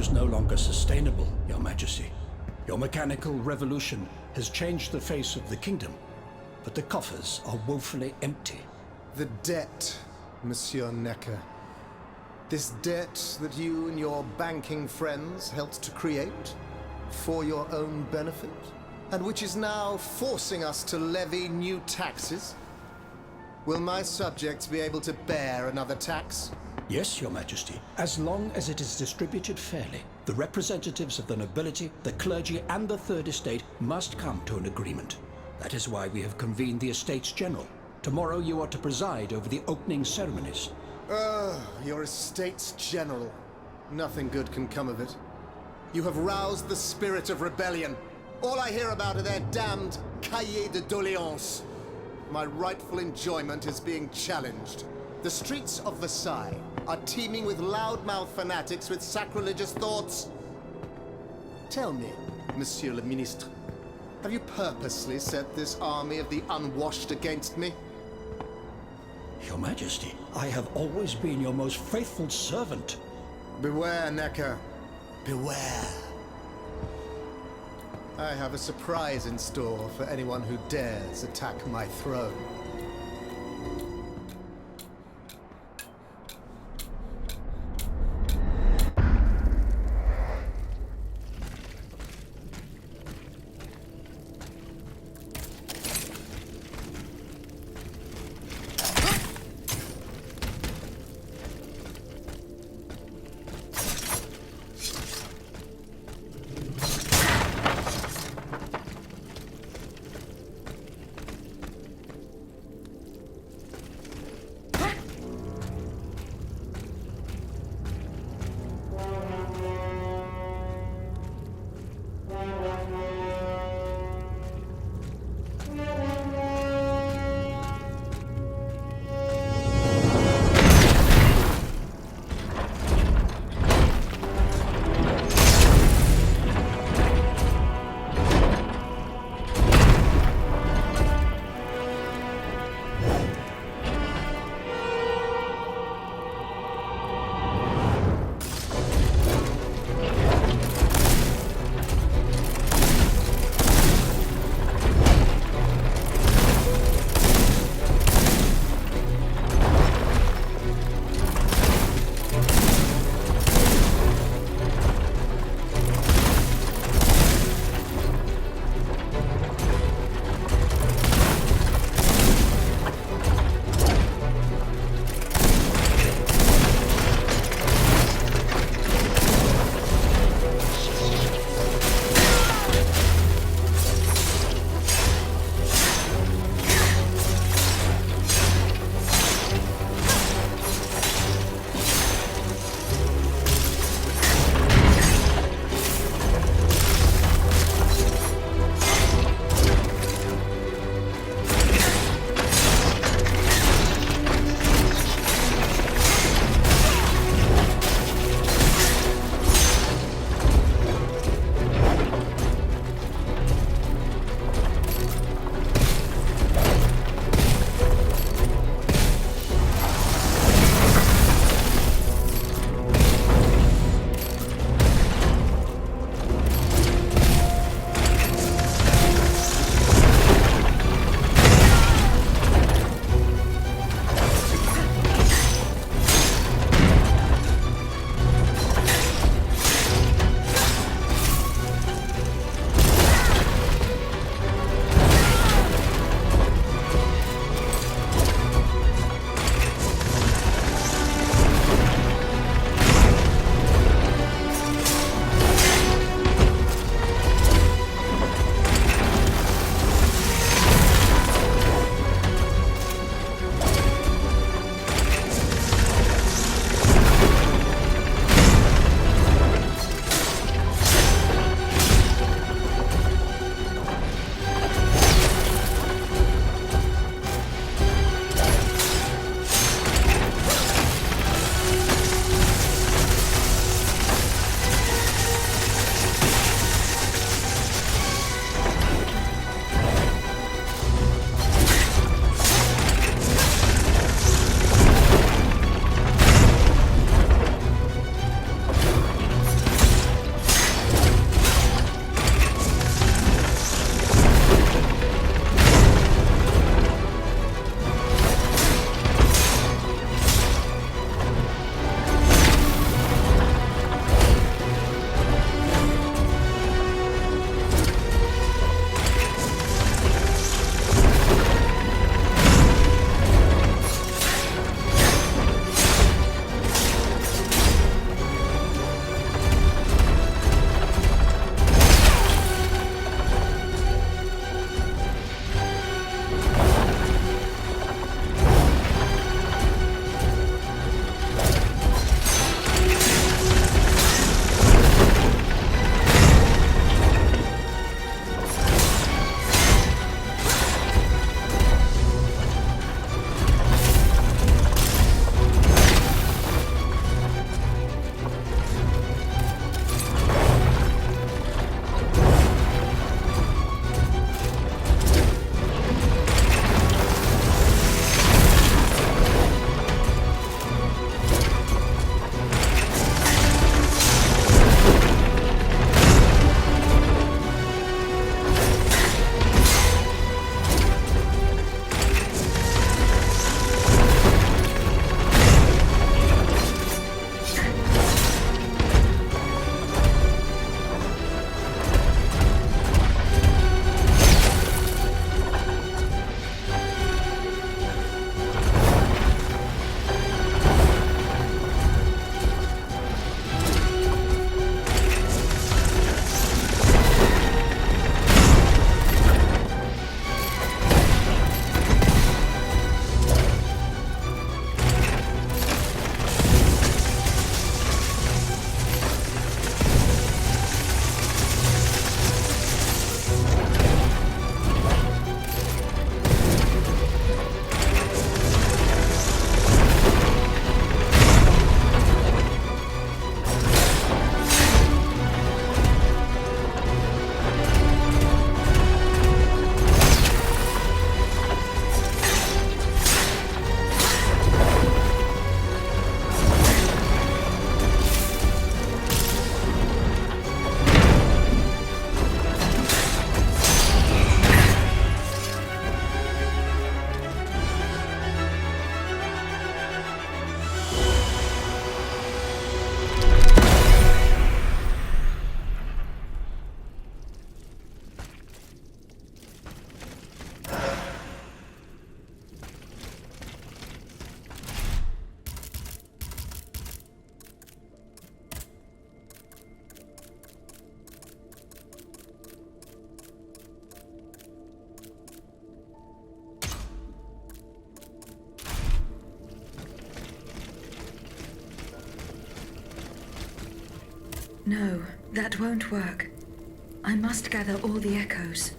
is no longer sustainable, Your Majesty. Your mechanical revolution has changed the face of the kingdom, but the coffers are woefully empty. The debt, Monsieur Necker. This debt that you and your banking friends helped to create for your own benefit, and which is now forcing us to levy new taxes? Will my subjects be able to bear another tax? Yes, Your Majesty, as long as it is distributed fairly. The representatives of the nobility, the clergy, and the Third Estate must come to an agreement. That is why we have convened the Estates General. Tomorrow you are to preside over the opening ceremonies. Your Estates General. Nothing good can come of it. You have roused the spirit of rebellion. All I hear about are their damned cahiers de doléances. My rightful enjoyment is being challenged. The streets of Versailles are teeming with loudmouth fanatics with sacrilegious thoughts. Tell me, Monsieur le Ministre, have you purposely set this army of the unwashed against me? Your Majesty, I have always been your most faithful servant. Beware, Necker. Beware. I have a surprise in store for anyone who dares attack my throne. No, that won't work. I must gather all the echoes.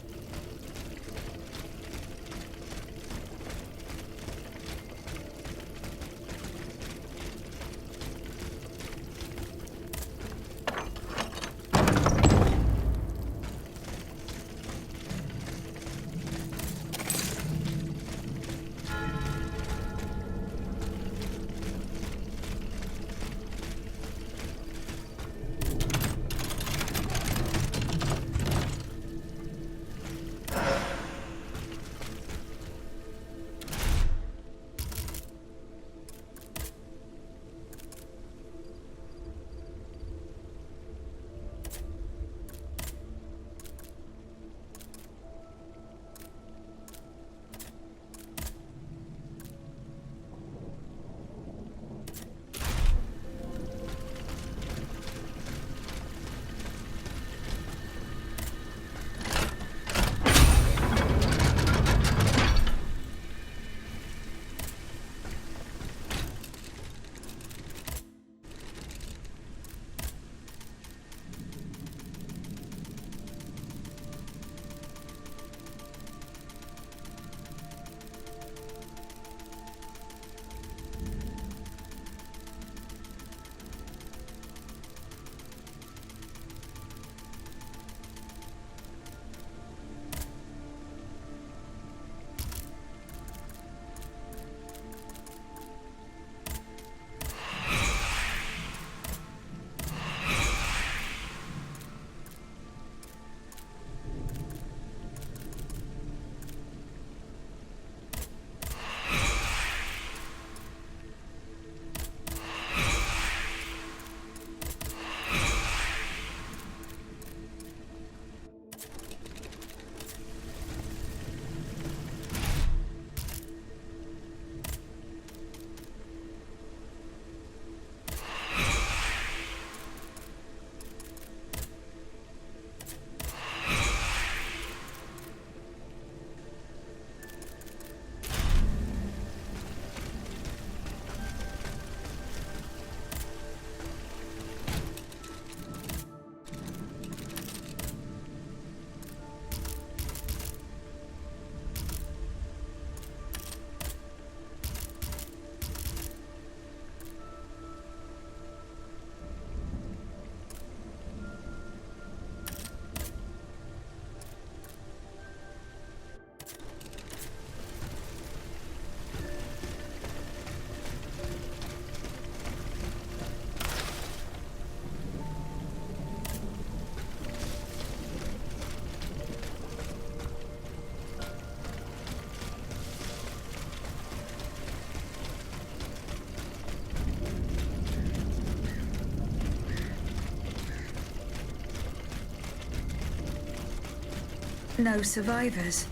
No survivors.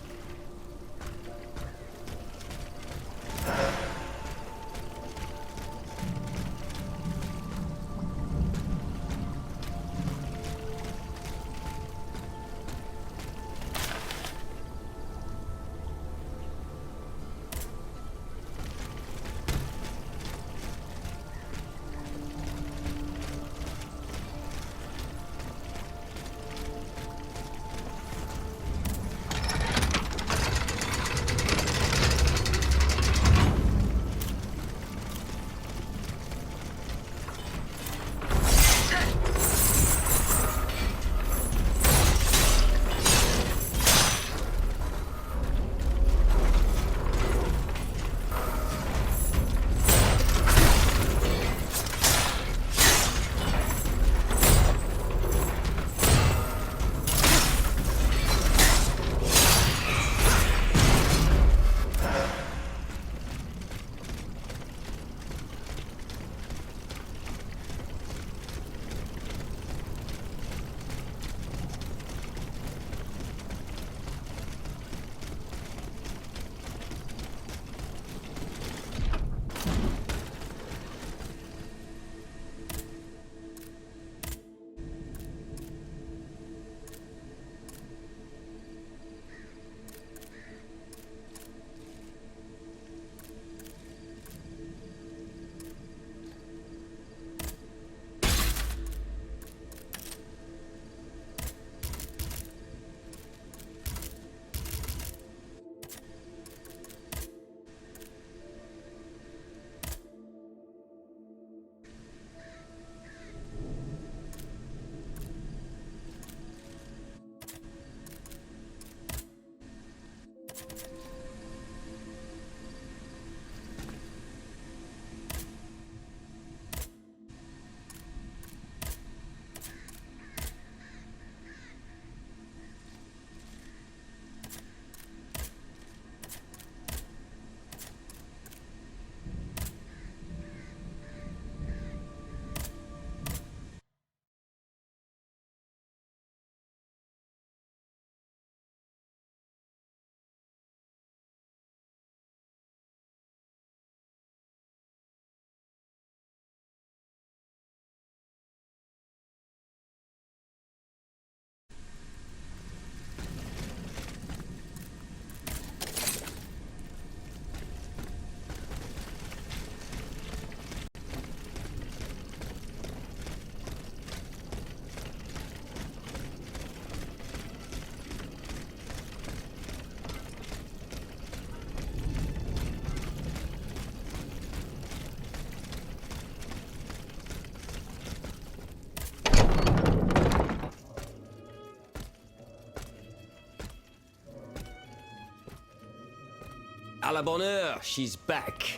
À la bonne heure, she's back.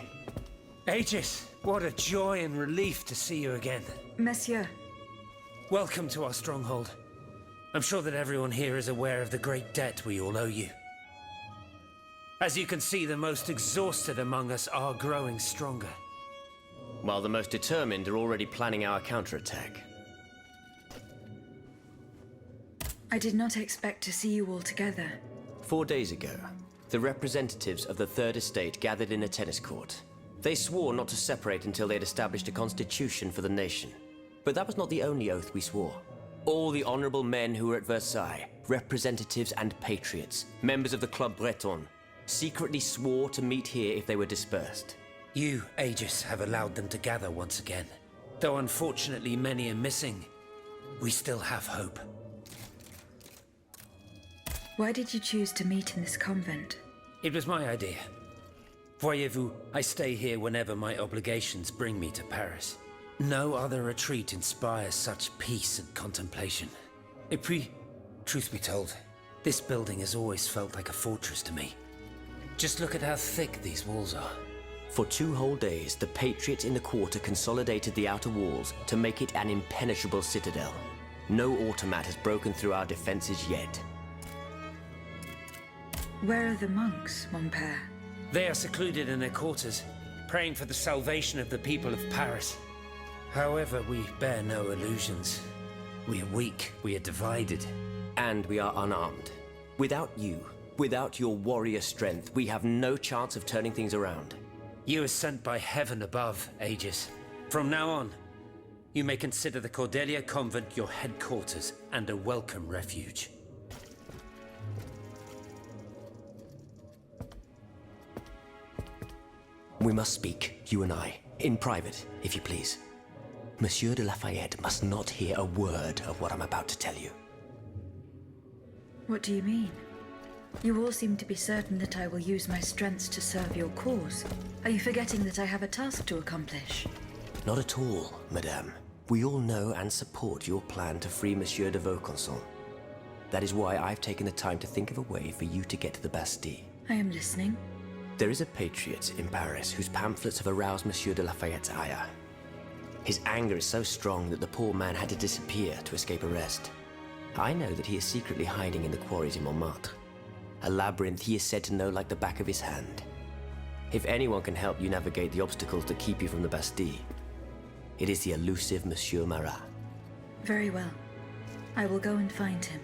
Aegis, what a joy and relief to see you again. Monsieur, Welcome to our stronghold. I'm sure that everyone here is aware of the great debt we all owe you. As you can see, the most exhausted among us are growing stronger. While the most determined are already planning our counterattack. I did not expect to see you all together. 4 days ago, the representatives of the Third Estate gathered in a tennis court. They swore not to separate until they had established a constitution for the nation. But that was not the only oath we swore. All the honorable men who were at Versailles, representatives and patriots, members of the Club Breton, secretly swore to meet here if they were dispersed. You, Aegis, have allowed them to gather once again. Though unfortunately many are missing, we still have hope. Why did you choose to meet in this convent? It was my idea. Voyez-vous, I stay here whenever my obligations bring me to Paris. No other retreat inspires such peace and contemplation. Et puis, truth be told, this building has always felt like a fortress to me. Just look at how thick these walls are. For 2 whole days, the patriots in the quarter consolidated the outer walls to make it an impenetrable citadel. No automat has broken through our defenses yet. Where are the monks, mon père? They are secluded in their quarters, praying for the salvation of the people of Paris. However, we bear no illusions. We are weak, we are divided. And we are unarmed. Without you, without your warrior strength, we have no chance of turning things around. You are sent by heaven above, Aegis. From now on, you may consider the Cordelia Convent your headquarters and a welcome refuge. We must speak, you and I, in private, if you please. Monsieur de Lafayette must not hear a word of what I'm about to tell you. What do you mean? You all seem to be certain that I will use my strengths to serve your cause. Are you forgetting that I have a task to accomplish? Not at all, madame. We all know and support your plan to free Monsieur de Vaucanson. That is why I've taken the time to think of a way for you to get to the Bastille. I am listening. There is a patriot in Paris whose pamphlets have aroused Monsieur de Lafayette's ire. His anger is so strong that the poor man had to disappear to escape arrest. I know that he is secretly hiding in the quarries in Montmartre. A labyrinth he is said to know like the back of his hand. If anyone can help you navigate the obstacles that keep you from the Bastille, it is the elusive Monsieur Marat. Very well. I will go and find him.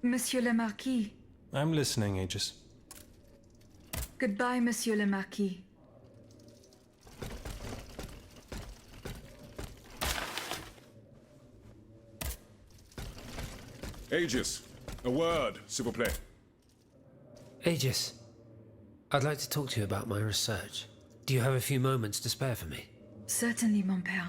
Monsieur le Marquis. I'm listening, Aegis. Goodbye, Monsieur le Marquis. Aegis, a word, s'il vous plaît. Aegis, I'd like to talk to you about my research. Do you have a few moments to spare for me? Certainly, mon père.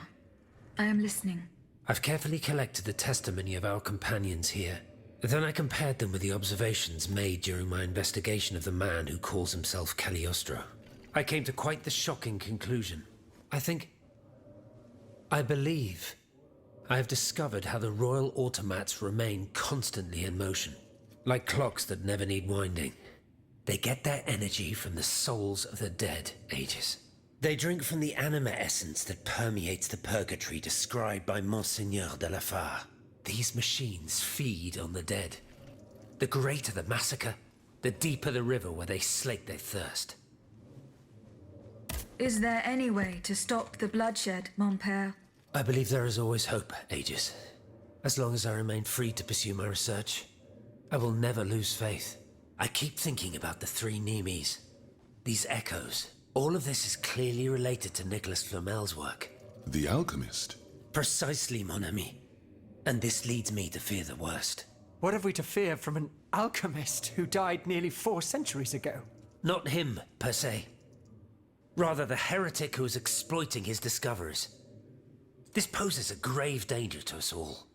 I am listening. I've carefully collected the testimony of our companions here. Then I compared them with the observations made during my investigation of the man who calls himself Cagliostro. I came to quite the shocking conclusion. I believe I have discovered how the royal automats remain constantly in motion, like clocks that never need winding. They get their energy from the souls of the dead, Aegis. They drink from the anima essence that permeates the purgatory described by Monseigneur de la Fare. These machines feed on the dead. The greater the massacre, the deeper the river where they slake their thirst. Is there any way to stop the bloodshed, mon père? I believe there is always hope, Aegis. As long as I remain free to pursue my research, I will never lose faith. I keep thinking about the 3 Nemes. These echoes. All of this is clearly related to Nicholas Flamel's work. The alchemist? Precisely, mon ami. And this leads me to fear the worst. What have we to fear from an alchemist who died nearly 4 centuries ago? Not him, per se. Rather, the heretic who is exploiting his discoveries. This poses a grave danger to us all.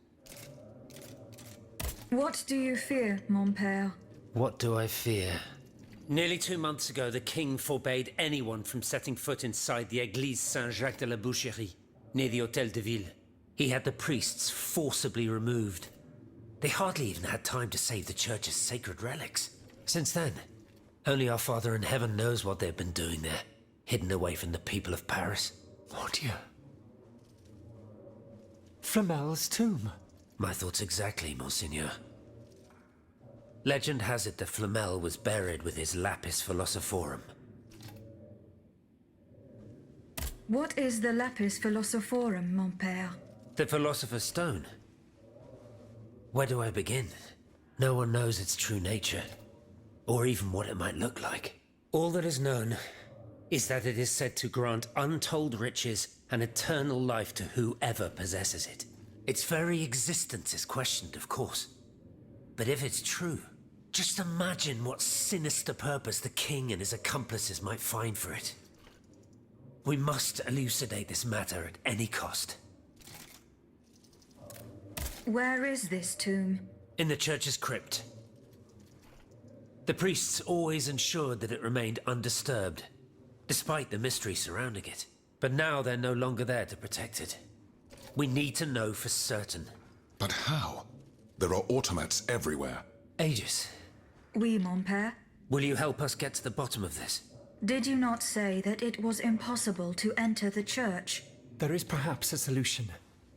What do you fear, mon père? What do I fear? Nearly 2 months ago, the king forbade anyone from setting foot inside the Église Saint-Jacques de la Boucherie, near the Hôtel de Ville. He had the priests forcibly removed. They hardly even had time to save the church's sacred relics. Since then, only our Father in Heaven knows what they've been doing there, hidden away from the people of Paris. Mon Dieu. Flamel's tomb. My thoughts exactly, Monseigneur. Legend has it that Flamel was buried with his lapis philosophorum. What is the lapis philosophorum, mon père? The Philosopher's Stone. Where do I begin? No one knows its true nature, or even what it might look like. All that is known is that it is said to grant untold riches and eternal life to whoever possesses it. Its very existence is questioned, of course. But if it's true, just imagine what sinister purpose the king and his accomplices might find for it. We must elucidate this matter at any cost. Where is this tomb? In the church's crypt. The priests always ensured that it remained undisturbed, despite the mystery surrounding it. But now they're no longer there to protect it. We need to know for certain. But how? There are automats everywhere. Aegis, Oui, mon père. will you help us get to the bottom of this? Did you not say that it was impossible to enter the church? There is perhaps a solution.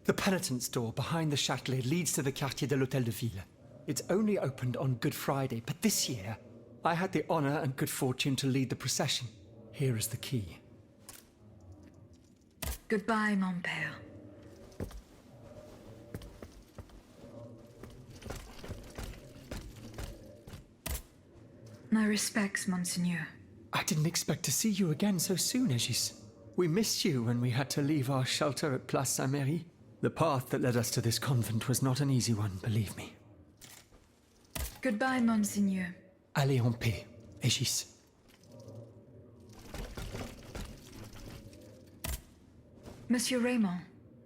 The penitent's door behind the Châtelet leads to the Quartier de l'Hôtel de Ville. It's only opened on Good Friday, but this year, I had the honor and good fortune to lead the procession. Here is the key. Goodbye, mon père. My respects, Monseigneur. I didn't expect to see you again so soon, Aegis. We missed you when we had to leave our shelter at Place Saint-Merry. The path that led us to this convent was not an easy one, believe me. Goodbye, Monseigneur. Allez en paix, Aegis. Monsieur Raymond.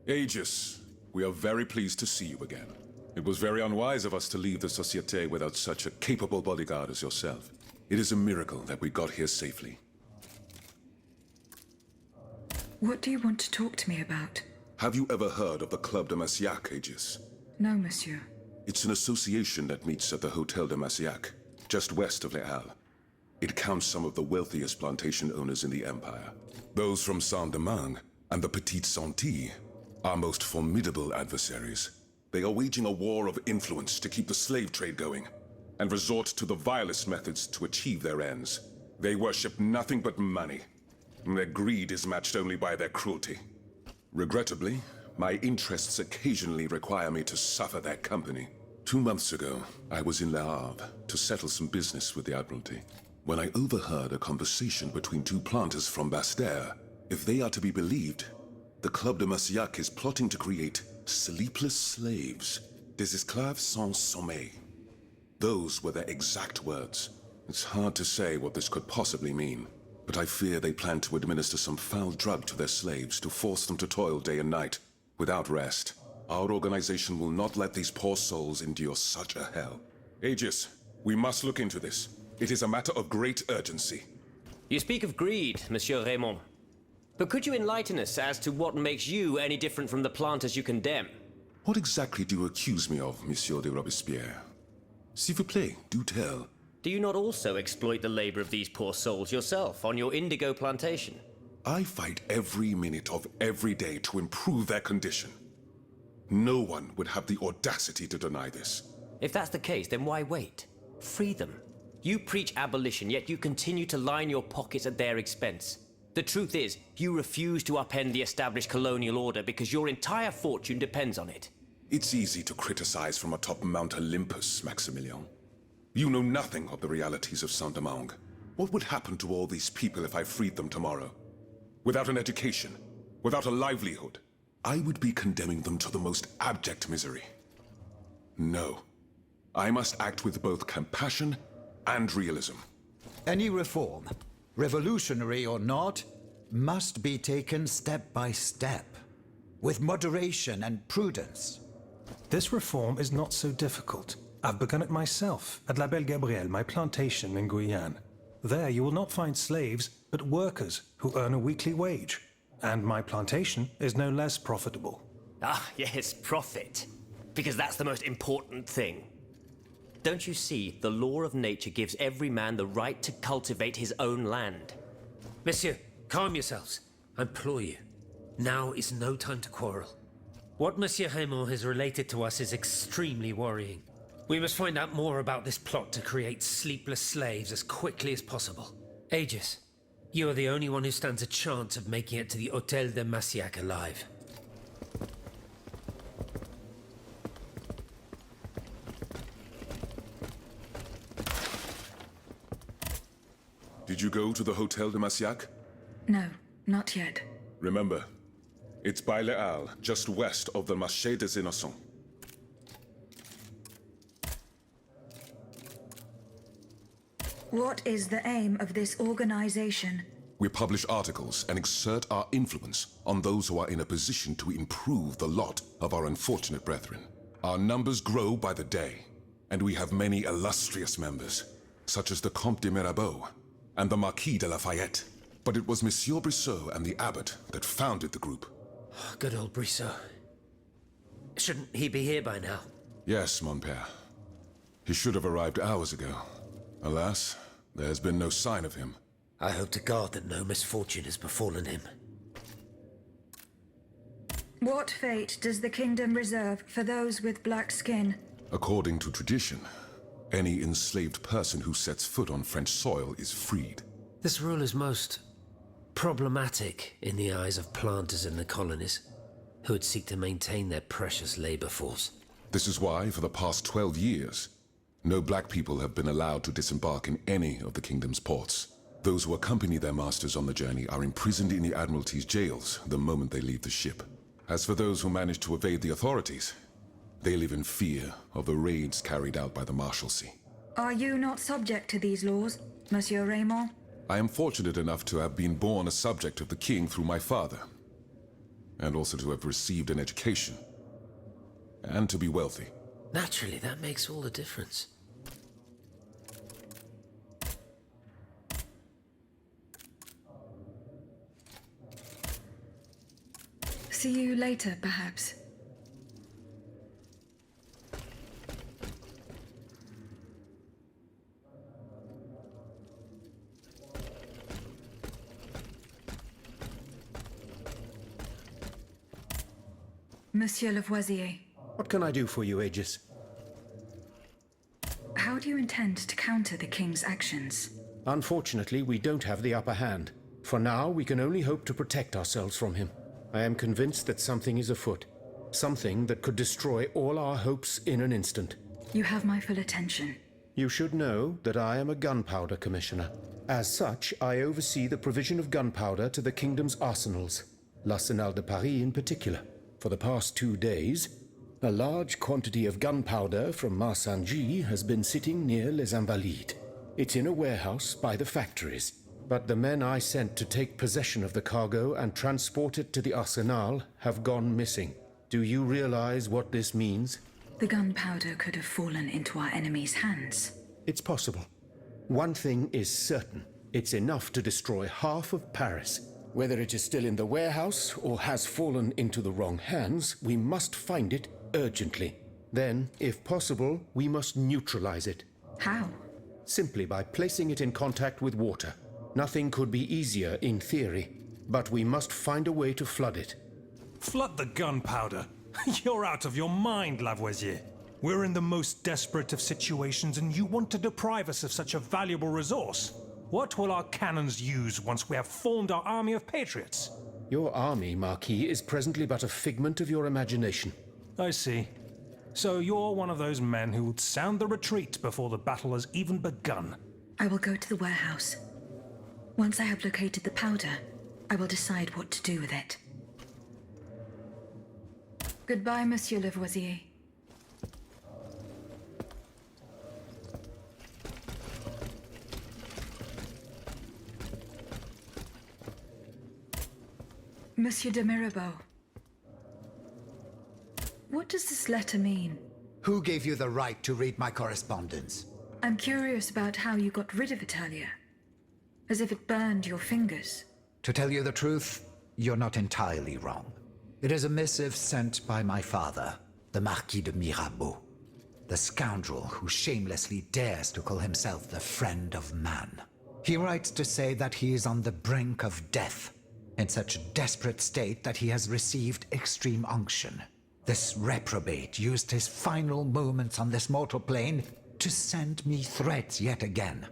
Aegis, we are very pleased to see you again. It was very unwise of us to leave the Société without such a capable bodyguard as yourself. It is a miracle that we got here safely. What do you want to talk to me about? Have you ever heard of the Club de Massiac, Aegis? No, monsieur. It's an association that meets at the Hôtel de Massiac, just west of Les Halles. It counts some of the wealthiest plantation owners in the Empire. Those from Saint-Domingue and the Petite Santilles are most formidable adversaries. They are waging a war of influence to keep the slave trade going, and resort to the vilest methods to achieve their ends. They worship nothing but money, and their greed is matched only by their cruelty. Regrettably, my interests occasionally require me to suffer their company. 2 months ago, I was in Le Havre to settle some business with the Admiralty, when I overheard a conversation between 2 planters from Bastère. If they are to be believed, the Club de Massiac is plotting to create sleepless slaves, des esclaves sans sommeil. Those were their exact words. It's hard to say what this could possibly mean, but I fear they plan to administer some foul drug to their slaves to force them to toil day and night, without rest. Our organization will not let these poor souls endure such a hell. Aegis, we must look into this. It is a matter of great urgency. You speak of greed, Monsieur Raymond. But could you enlighten us as to what makes you any different from the planters you condemn? What exactly do you accuse me of, Monsieur de Robespierre? S'il vous plaît, do tell. Do you not also exploit the labor of these poor souls yourself on your indigo plantation? I fight every minute of every day to improve their condition. No one would have the audacity to deny this. If that's the case, then why wait? Free them. You preach abolition, yet you continue to line your pockets at their expense. The truth is, you refuse to upend the established colonial order because your entire fortune depends on it. It's easy to criticize from atop Mount Olympus, Maximilian. You know nothing of the realities of Saint-Domingue. What would happen to all these people if I freed them tomorrow? Without an education, without a livelihood, I would be condemning them to the most abject misery. No. I must act with both compassion and realism. Any reform, revolutionary or not, must be taken step by step. with moderation and prudence. This reform is not so difficult. I've begun it myself at La Belle Gabrielle, my plantation in Guyane. There you will not find slaves, but workers who earn a weekly wage. And my plantation is no less profitable. Ah, yes, profit. Because that's the most important thing. Don't you see, the law of nature gives every man the right to cultivate his own land. Monsieur, calm yourselves. I implore you. Now is no time to quarrel. What Monsieur Raymond has related to us is extremely worrying. We must find out more about this plot to create sleepless slaves as quickly as possible. Aegis, you are the only one who stands a chance of making it to the Hôtel de Massiac alive. Did you go to the Hotel de Massiac? No, not yet. Remember, it's by Les Halles, just west of the Marché des Innocents. What is the aim of this organization? We publish articles and exert our influence on those who are in a position to improve the lot of our unfortunate brethren. Our numbers grow by the day, and we have many illustrious members, such as the Comte de Mirabeau and the Marquis de Lafayette. But it was Monsieur Brissot and the abbot that founded the group. Good old Brissot. Shouldn't he be here by now? Yes, mon père. He should have arrived hours ago. Alas, there has been no sign of him. I hope to God that no misfortune has befallen him. What fate does the kingdom reserve for those with black skin? According to tradition, any enslaved person who sets foot on French soil is freed. This rule is most problematic in the eyes of planters in the colonies, who would seek to maintain their precious labor force. This is why, for the past 12 years, no black people have been allowed to disembark in any of the kingdom's ports. Those who accompany their masters on the journey are imprisoned in the Admiralty's jails the moment they leave the ship. As for those who manage to evade the authorities, they live in fear of the raids carried out by the Marshalsea. Are you not subject to these laws, Monsieur Raymond? I am fortunate enough to have been born a subject of the king through my father, and also to have received an education, and to be wealthy. Naturally, that makes all the difference. See you later, perhaps. Monsieur Lavoisier, What can I do for you, Aegis? how do you intend to counter the king's actions? Unfortunately, we don't have the upper hand. For now, we can only hope to protect ourselves from him. I am convinced that something is afoot. Something that could destroy all our hopes in an instant. You have my full attention. You should know that I am a gunpowder commissioner. As such, I oversee the provision of gunpowder to the kingdom's arsenals, l'Arsenal de Paris in particular. For the past 2 days, a large quantity of gunpowder from Marsangy has been sitting near Les Invalides. It's in a warehouse by the factories. But the men I sent to take possession of the cargo and transport it to the Arsenal have gone missing. Do you realize what this means? The gunpowder could have fallen into our enemy's hands. It's possible. One thing is certain. It's enough to destroy half of Paris. Whether it is still in the warehouse or has fallen into the wrong hands, we must find it urgently. Then, if possible, we must neutralize it. How? Simply by placing it in contact with water. Nothing could be easier in theory, but we must find a way to flood it. Flood the gunpowder? You're out of your mind, Lavoisier. We're in the most desperate of situations, and you want to deprive us of such a valuable resource. What will our cannons use once we have formed our army of patriots? Your army, Marquis, is presently but a figment of your imagination. I see. So you're one of those men who would sound the retreat before the battle has even begun. I will go to the warehouse. Once I have located the powder, I will decide what to do with it. Goodbye, Monsieur Lavoisier. Monsieur de Mirabeau, What does this letter mean? Who gave you the right to read my correspondence? I'm curious about how you got rid of Italia. As if it burned your fingers. To tell you the truth, you're not entirely wrong. It is a missive sent by my father, the Marquis de Mirabeau, the scoundrel who shamelessly dares to call himself the friend of man. He writes to say that he is on the brink of death, in such a desperate state that he has received extreme unction. This reprobate used his final moments on this mortal plane to send me threats yet again.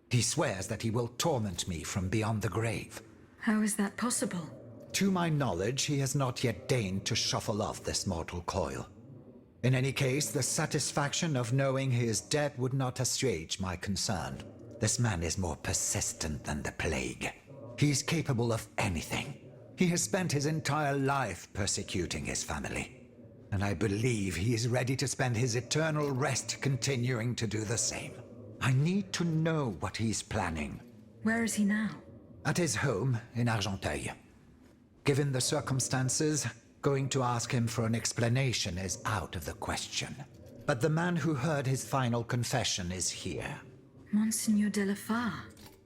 He swears that he will torment me from beyond the grave. How is that possible? To my knowledge, he has not yet deigned to shuffle off this mortal coil. In any case, the satisfaction of knowing he is dead would not assuage my concern. This man is more persistent than the plague. He is capable of anything. He has spent his entire life persecuting his family. And I believe he is ready to spend his eternal rest continuing to do the same. I need to know what he's planning. Where is he now? At his home in Argenteuil. Given the circumstances, going to ask him for an explanation is out of the question. But the man who heard his final confession is here. Monseigneur de la Fare.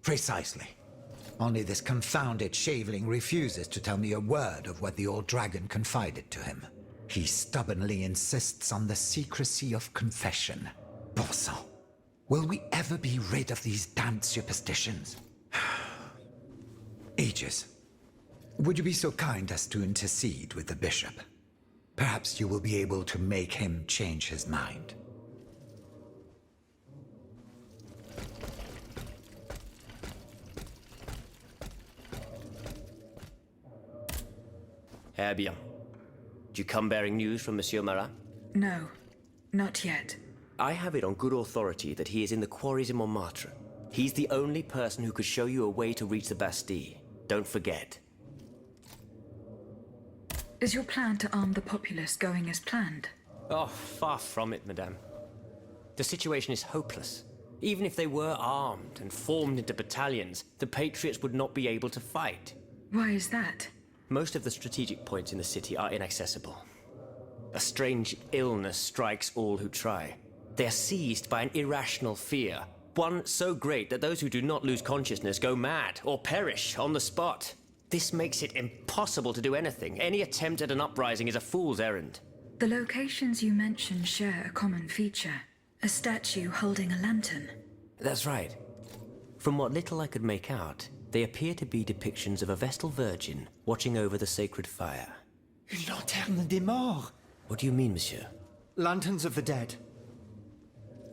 Precisely. Only this confounded shaveling refuses to tell me a word of what the old dragon confided to him. He stubbornly insists on the secrecy of confession. Bon sang. Will we ever be rid of these damned superstitions? Aegis, would you be so kind as to intercede with the bishop? Perhaps you will be able to make him change his mind. Eh bien. Do you come bearing news from Monsieur Marat? No, not yet. I have it on good authority that he is in the quarries in Montmartre. He's the only person who could show you a way to reach the Bastille. Don't forget. Is your plan to arm the populace going as planned? Oh, far from it, madame. The situation is hopeless. Even if they were armed and formed into battalions, the Patriots would not be able to fight. Why is that? Most of the strategic points in the city are inaccessible. A strange illness strikes all who try. They are seized by an irrational fear, one so great that those who do not lose consciousness go mad or perish on the spot. This makes it impossible to do anything. Any attempt at an uprising is a fool's errand. The locations you mentioned share a common feature. A statue holding a lantern. That's right. From what little I could make out, they appear to be depictions of a Vestal Virgin watching over the sacred fire. Une lanterne des morts! What do you mean, monsieur? Lanterns of the dead.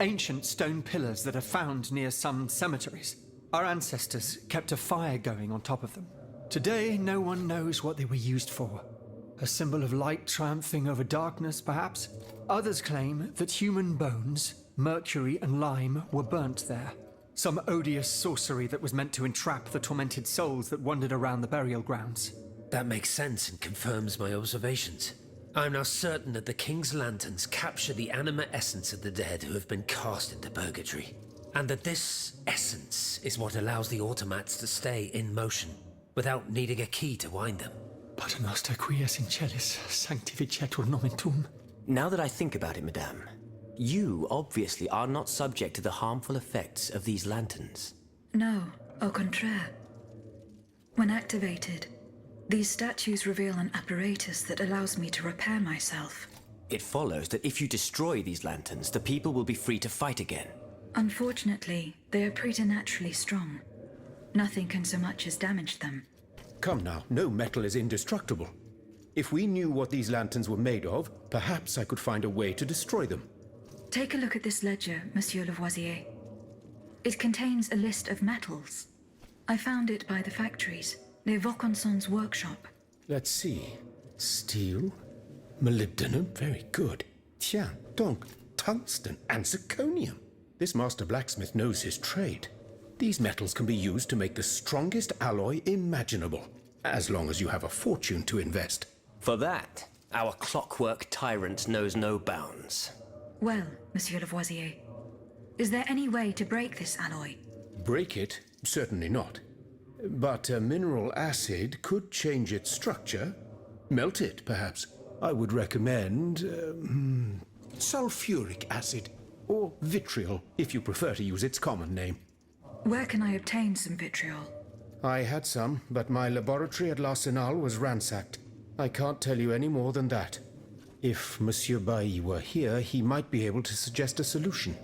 Ancient stone pillars that are found near some cemeteries. Our ancestors kept a fire going on top of them. Today, no one knows what they were used for. A symbol of light triumphing over darkness, perhaps? Others claim that human bones, mercury and lime, were burnt there. Some odious sorcery that was meant to entrap the tormented souls that wandered around the burial grounds. That makes sense and confirms my observations. I am now certain that the King's lanterns capture the anima essence of the dead who have been cast into purgatory, and that this essence is what allows the automats to stay in motion, without needing a key to wind them. Pater noster qui es in celis, sanctificetur nomen tuum. Now that I think about it, madame, you obviously are not subject to the harmful effects of these lanterns. No, au contraire. When activated, these statues reveal an apparatus that allows me to repair myself. It follows that if you destroy these lanterns, the people will be free to fight again. Unfortunately, they are preternaturally strong. Nothing can so much as damage them. Come now, no metal is indestructible. If we knew what these lanterns were made of, perhaps I could find a way to destroy them. Take a look at this ledger, Monsieur Lavoisier. It contains a list of metals. I found it by the factories, near Vaucanson's workshop. Let's see. Steel, molybdenum, very good. Tiens, donc, tungsten and zirconium. This master blacksmith knows his trade. These metals can be used to make the strongest alloy imaginable, as long as you have a fortune to invest. For that, our clockwork tyrant knows no bounds. Well, Monsieur Lavoisier, is there any way to break this alloy? Break it? Certainly not. But a mineral acid could change its structure. Melt it, perhaps. I would recommend sulfuric acid, or vitriol, if you prefer to use its common name. Where can I obtain some vitriol? I had some, but my laboratory at L'Arsenal was ransacked. I can't tell you any more than that. If Monsieur Bailly were here, he might be able to suggest a solution.